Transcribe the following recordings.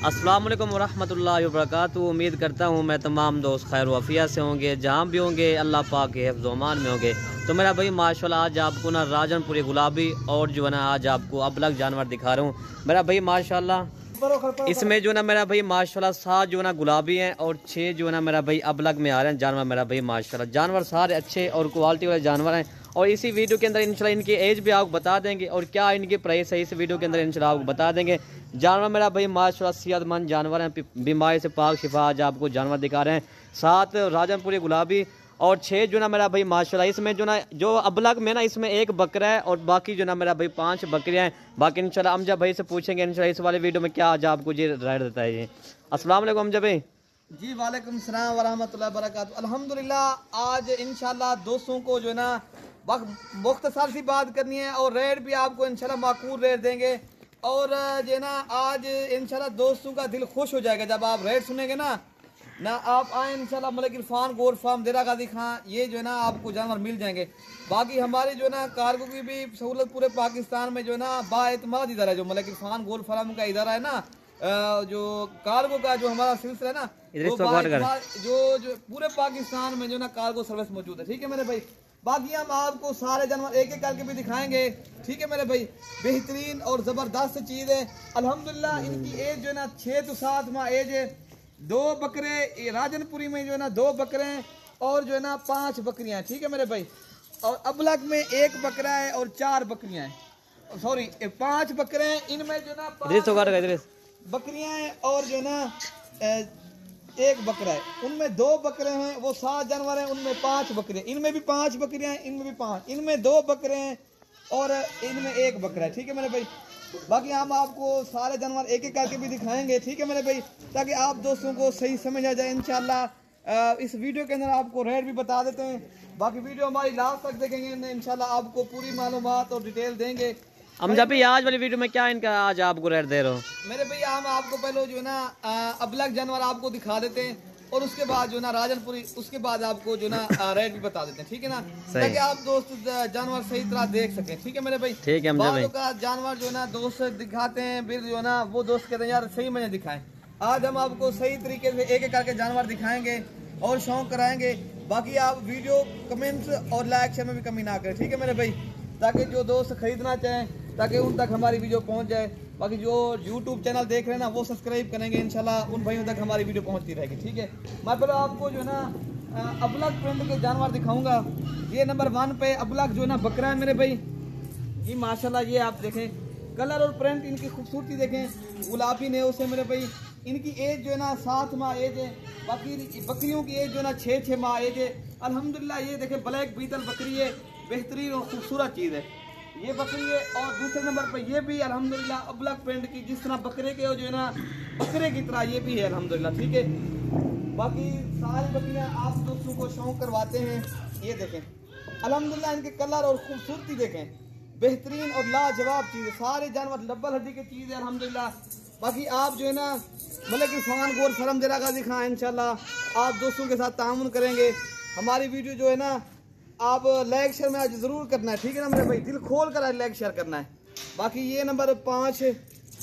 अस्सलाम वालेकुम वरहमतुल्लाहि वबरकातुहू। उम्मीद करता हूँ मैं तमाम दोस्त खैर वफ़िया से होंगे, जहाँ भी होंगे अल्लाह पाक के हिफ्ज़ अमान में होंगे। तो मेरा भाई माशाल्लाह आज आपको ना राजनपुरी गुलाबी और जो है ना आज आपको अबलग जानवर दिखा रहा हूँ मेरा भाई माशाल्लाह। इसमें जो है ना मेरा भाई माशाल्लाह 7 जो है ना गुलाबी हैं और 6 जो है ना मेरा भाई अबलग में आ रहे हैं जानवर। मेरा भाई माशाल्लाह जानवर सारे अच्छे और क्वालिटी वाले जानवर हैं। और इसी वीडियो के अंदर इंशाल्लाह इनकी एज भी आपको बता देंगे और क्या इनकी प्राइस है इस वीडियो के अंदर इंशाल्लाह आपको बता देंगे। जानवर मेरा भाई माशाल्लाह सेहतमंद जानवर हैं, बीमारी से पाक शिफा आज आपको जानवर दिखा रहे हैं। 7 राजनपुरी गुलाबी और 6 जो ना मेरा भाई माशाल्लाह। इसमें जो ना जो अबलग में ना इसमें 1 बकरा है और बाकी जो ना मेरा भाई 5 बकरियां हैं। बाकी इंशाल्लाह अमजा भाई से पूछेंगे इंशाल्लाह इस वाले वीडियो में क्या आज आपको जी राय देता है ये। अस्सलाम वालेकुम अमजा भाई। जी वालेकुम सलाम व रहमतुल्लाहि व बरकातहू। अल्हम्दुलिल्लाह आज इंशाल्लाह दोस्तों को जो है ना मुख्तसर सी बात करनी है और रेट भी आपको इंशाल्लाह माकूल रेट देंगे। और जो है ना आज इंशाल्लाह दोस्तों का दिल खुश हो जाएगा जब आप रेट सुनेंगे ना आप आए इंशाल्लाह मलिक इरफान गोट फार्म देरा गाजी खां ये जो है ना आपको जानवर मिल जाएंगे। बाकी हमारी जो है ना कार्गो की भी सहूलत पूरे पाकिस्तान में जो है ना बाएतमाद इधर है। जो मलिक इरफान गोट फार्म का इधर है ना जो कार्गो का जो हमारा सिलसिला है ना जो पूरे पाकिस्तान में जो ना कार्गो सर्विस मौजूद है। ठीक है मेरे भाई। बाकी हम आपको सारे जानवर एक एक करके भी दिखाएंगे। ठीक है मेरे भाई। बेहतरीन और ज़बरदस्त चीज़ है अल्हम्दुलिल्लाह। इनकी एज जो है ना 6 से 7 माह एज है। 2 बकरे राजनपुरी में जो है ना 2 बकरे हैं और जो है ना 5 बकरियां हैं। ठीक है मेरे भाई। और अबलग में 1 बकरा है और 4 बकरियां हैं। सॉरी 5 बकरे हैं। इनमें जो है ना 5 बकरियां हैं और जो है ना 1 बकरा है। उनमें 2 बकरे हैं, वो 7 जानवर हैं, उनमें 5 बकरे, इनमें भी 5 बकरियां हैं, इनमें भी 5, इनमें 2 बकरे हैं और इनमें 1 बकरा है। ठीक है मेरे भाई। बाकी हम आपको सारे जानवर एक एक करके भी दिखाएंगे। ठीक है मेरे भाई ताकि आप दोस्तों को सही समझ आ जाए इंशाल्लाह। इस वीडियो के अंदर आपको रेट भी बता देते हैं। बाकी वीडियो हमारी लास्ट तक देखेंगे इंशाल्लाह आपको पूरी मालूमात और डिटेल देंगे। हम जब भी आज वाली वीडियो में क्या इनका आज आपको रेट दे रहे हो मेरे भैया हम आपको पहले जो है ना अबलग जानवर आपको दिखा देते हैं और उसके बाद जो ना राजनपुरी उसके बाद आपको जो ना रेट भी बता देते हैं। ठीक है ना ताकि आप दोस्त जानवर सही तरह देख सकें। ठीक है मेरे भाई। ठीक है बालों का जानवर जो ना दोस्त दिखाते हैं फिर जो ना वो दोस्त कहते हैं यार सही मैंने दिखाएं। आज हम आपको सही तरीके से एक एक करके जानवर दिखाएंगे और शौक कराएंगे। बाकी आप वीडियो कमेंट्स और लाइक शेयर में भी कमी ना करें। ठीक है मेरे भाई ताकि जो दोस्त खरीदना चाहें ताकि उन तक हमारी वीडियो पहुंच जाए। बाकी जो YouTube चैनल देख रहे हैं ना वो सब्सक्राइब करेंगे इंशाल्लाह उन भाइयों तक हमारी वीडियो पहुंचती रहेगी। ठीक है। मैं पहले आपको जो है ना अबलग प्रिंट के जानवर दिखाऊंगा। ये नंबर 1 पे अबलग जो है ना बकरा है मेरे भाई। ये माशाल्लाह ये आप देखें कलर और प्रिंट इनकी खूबसूरती देखें गुलाबी ने उसे मेरे भाई। इनकी एज जो है ना 7 माह एज है। बाकी बकरियों की एज जो है ना 6 माह एज है अल्हम्दुलिल्लाह। ये देखें ब्लैक बीतल बकरी है, बेहतरीन और खूबसूरत चीज़ है ये बकरी है। और दूसरे नंबर पर ये भी अल्हम्दुलिल्लाह अबलग प्रिंट की जिस तरह बकरे के जो है ना बकरे की तरह ये भी है अल्हम्दुलिल्लाह। ठीक है। बाकी सारी बकरियां आप दोस्तों को शौक करवाते हैं। ये देखें अल्हम्दुलिल्लाह इनके कलर और खूबसूरती देखें बेहतरीन और लाजवाब चीज़ है। सारे जानवर लब्बल हड्डी की चीज़ है अल्हम्दुलिल्लाह। बाकी आप जो है ना मलिक इरफान गोट फार्म देरा गाजी खां इंशाल्लाह आप दोस्तों के साथ तामुन करेंगे। हमारी वीडियो जो है ना आप लाइक शेयर में आज ज़रूर करना है। ठीक है ना मेरे भाई दिल खोल कर आज लाइक शेयर करना है। बाकी ये नंबर 5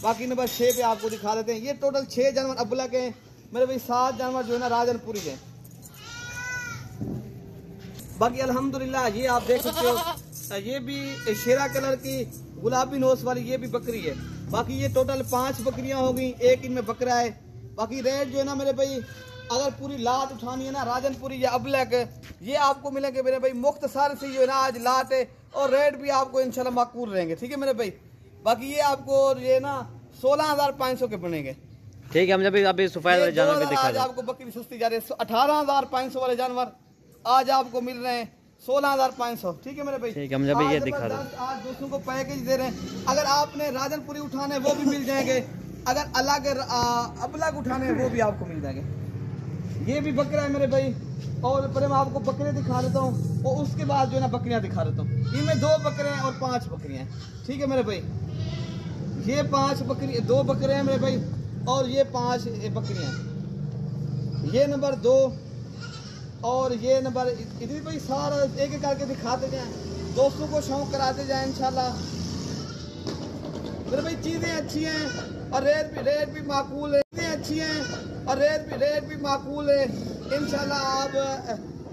बाकी नंबर 6 पे आपको दिखा देते हैं। ये टोटल 6 जानवर अबलग हैं मेरे भाई। 7 जानवर जो है ना राजनपुरी हैं। बाकी अल्हम्दुलिल्लाह ये आप देख सकते हो ये भी शेरा कलर की गुलाबी नोस वाली ये भी बकरी है। बाकी ये टोटल 5 बकरियां हो गई, 1 इनमें बकरा है। बाकी रेट जो है ना मेरे भाई अगर पूरी लाट उठानी है ना राजनपुरी या अबलग ये आपको मिलेंगे मेरे भाई मुख्तसर से जो है ना आज लाट है और रेट भी आपको इंशाल्लाह माकूल रहेंगे। ठीक है मेरे भाई। बाकी ये आपको ये ना 16,500 के बनेंगे। ठीक है हम जब अभी सफेद वाले जानवर भी दिखा आज आपको बकरी सस्ती जा रही है 18,500 वाले जानवर आज आपको मिल रहे हैं 16,500। ठीक है मेरे भाई। ठीक है हम जब ये दिखा रहे हैं आज दोस्तों को पैकेज दे रहे हैं। अगर आपने राजनपुरी उठाने वो भी मिल जाएंगे, अगर अलग अबलग उठाने वो भी आपको मिल जाएंगे। ये भी बकरा है मेरे भाई। और पहले मैं आपको बकरे दिखा देता हूँ और उसके बाद जो है ना बकरियां दिखा देता हूँ। इनमें 2 बकरे हैं और 5 बकरियां हैं। ठीक है मेरे भाई। ये 5 बकरी 2 बकरे हैं मेरे भाई और ये 5 बकरियां हैं। ये नंबर 2 और ये नंबर इधर भाई सारा एक एक करके दिखाते जाएं दोस्तों को शौक कराते जाएं इंशाल्लाह। मेरे भाई चीज़ें अच्छी हैं और रेट भी माकूल है। अच्छी हैं और रेट भी माकूल है। इंशाल्लाह आप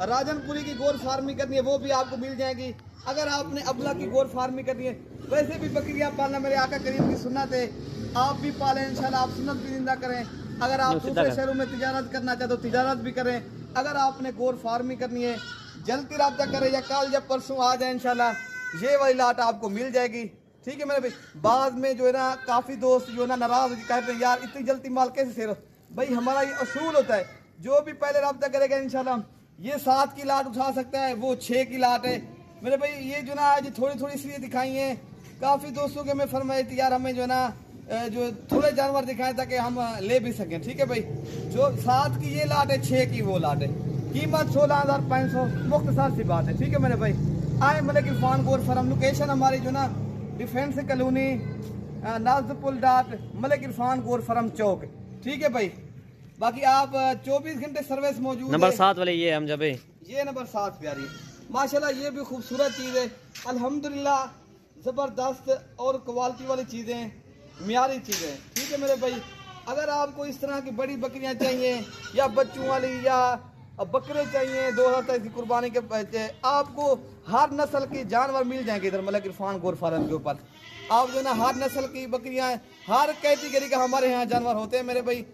राजनपुरी की गोर फार्मिंग करनी है वो भी आपको मिल जाएगी। अगर आपने अबला की गोर फार्मिंग करनी है, वैसे भी बकरियां पालना मेरे आका करीम की सुन्नत है, आप भी पालें इंशाल्लाह, आप सुन्नत भी जिंदा करें। अगर आप दूसरे शहरों में तिजारत करना चाहते हो तिजारत भी करें। अगर आपने गोर फार्मिंग करनी है जल्दी रब्ता करें, या कल या परसों आ जाए इंशाल्लाह ये वाली लाट आपको मिल जाएगी। ठीक है मेरे भाई। बाद में जो है ना काफ़ी दोस्त जो है ना नाराज कहते हैं यार इतनी जल्दी माल कैसे सेरो। भाई हमारा ये असूल होता है, जो भी पहले रब्ता करेगा इंशाल्लाह ये 7 की लाट उठा सकता है, वो 6 की लाट है मेरे भाई। ये जो ना आज थोड़ी थोड़ी इसलिए दिखाई है, काफ़ी दोस्तों के मैं फरमाई थी यार हमें जो है ना जो थोड़े जानवर दिखाए ताकि हम ले भी सकें। ठीक है भाई। जो 7 की ये लाट है, 6 की वो लाट है, कीमत 16,500 मुख्तसर सी बात है। ठीक है मेरे भाई। आए मलिक इरफान गोर फार्म, लोकेशन हमारी जो ना डिफेंस कॉलोनी नाजपुल डाट मलिक इरफान गोर फार्म चौक। ठीक है भाई। बाकी आप 24 घंटे सर्विस मौजूद नंबर है। 7 वाले ये हमजा भाई, ये नंबर 7 प्यारी माशाल्लाह, ये भी खूबसूरत चीज़ है अल्हम्दुलिल्लाह, ज़बरदस्त और क्वालिटी वाली चीज़ें, मियारी चीज़ें। ठीक है मेरे भाई। अगर आपको इस तरह की बड़ी बकरियां चाहिए या बच्चों वाली या बकरे चाहिए 2000 तक की कुर्बानी के पैसे, आपको हर नस्ल की जानवर मिल जाएंगे इधर मलिक इरफान गोर फार्म के ऊपर। आप जो ना हर नस्ल की बकरियां, हर कैटेगरी का हमारे यहाँ जानवर होते हैं मेरे भाई।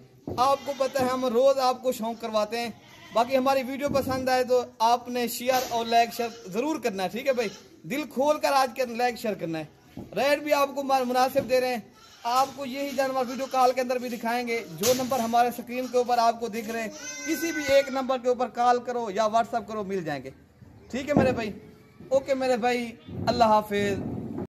आपको पता है हम रोज़ आपको शौक करवाते हैं। बाकी हमारी वीडियो पसंद आए तो आपने शेयर और लाइक शेयर ज़रूर करना है। ठीक है भाई। दिल खोल कर आज के लाइक शेयर करना है। रेट भी आपको मुनासिब दे रहे हैं। आपको यही जानवर वीडियो कॉल के अंदर भी दिखाएंगे। जो नंबर हमारे स्क्रीन के ऊपर आपको दिख रहे हैं, किसी भी एक नंबर के ऊपर कॉल करो या व्हाट्सअप करो, मिल जाएंगे। ठीक है मेरे भाई। ओके मेरे भाई, अल्लाह हाफिज।